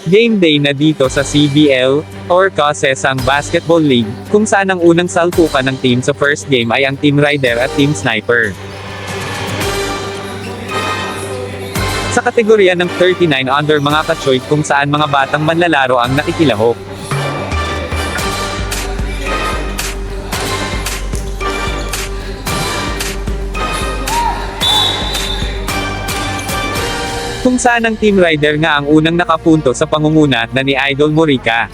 Game day na dito sa CBL, or Cosesang Basketball League, kung saan ang unang salpukan ng team sa first game ay ang Team Rider at Team Sniper. Sa kategorya ng 39 under mga kachoy kung saan mga batang manlalaro ang nakikilahok. Kung saan ang Team Rider nga ang unang nakapunto sa pangunguna na ni Idol Morica.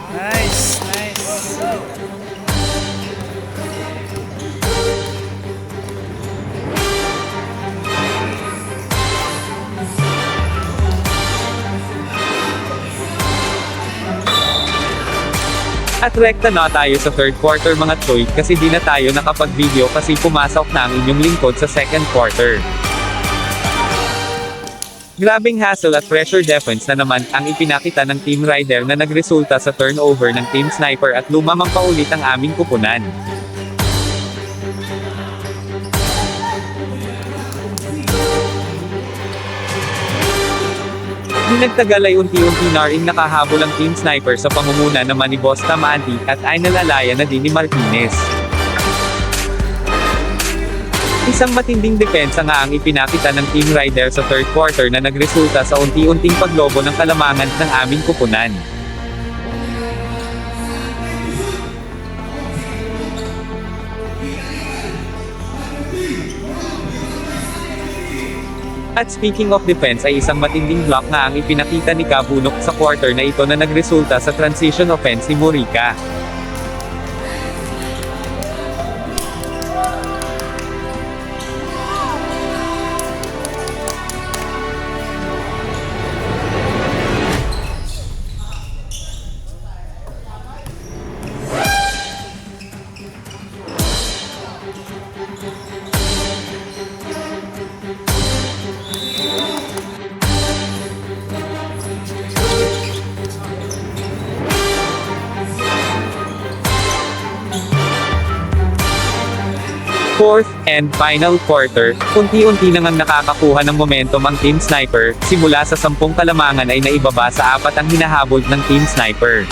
Nice, nice. At rekta na tayo sa third quarter mga choy kasi di na tayo nakapag-video kasi pumasok na ang inyong lingkod sa second quarter. Grabing hassle at pressure defense na naman ang ipinakita ng Team Rider na nagresulta sa turnover ng Team Sniper at lumamang paulit ang aming kupunan. Di nagtagal ay unti-unti na ring nakahabol ang Team Sniper sa pangunguna naman ni Boss Tamanti at ay nalalaya na din ni Martinez. Isang matinding depensa nga ang ipinakita ng Team Rider sa third quarter na nagresulta sa unti-unting paglobo ng kalamangan ng aming kupunan. At speaking of defense ay isang matinding block nga ang ipinakita ni Kabunok sa quarter na ito na nagresulta sa transition offense ni Morica. Fourth, and final quarter, unti-unti nang nakakakuha ng momentum ang Team Sniper, simula sa 10 kalamangan ay naibaba sa 4 ang hinahabol ng Team Sniper.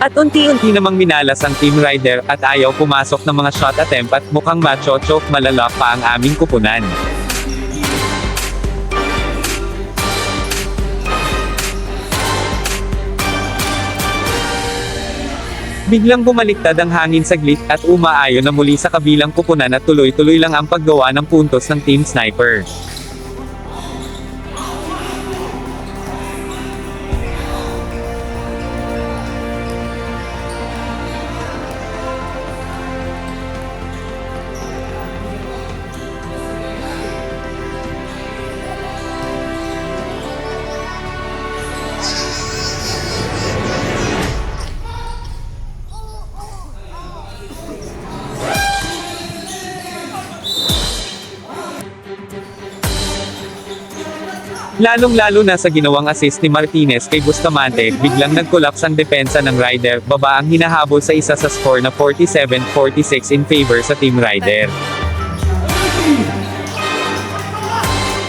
At unti-unti namang minalas ang Team Rider at ayaw pumasok ng mga shot attempt at mukhang macho-choke malala pa ang aming kupunan. Biglang bumaliktad ang hangin saglit at umaayon na muli sa kabilang kupunan at tuloy-tuloy lang ang paggawa ng puntos ng Team Sniper. Lalong-lalo na sa ginawang assist ni Martinez kay Bustamante, biglang nag-collapse ang depensa ng Rider, baba ang hinahabol sa isa sa score na 47-46 in favor sa Team Rider.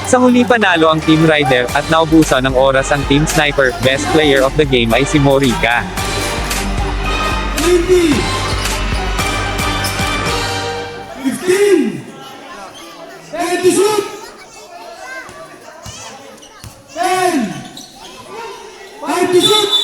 Sa huli panalo ang Team Rider, at naubusan ng oras ang Team Sniper, best player of the game ay si Morica. 20, 15, 10 to shoot, 10, 5 to shoot.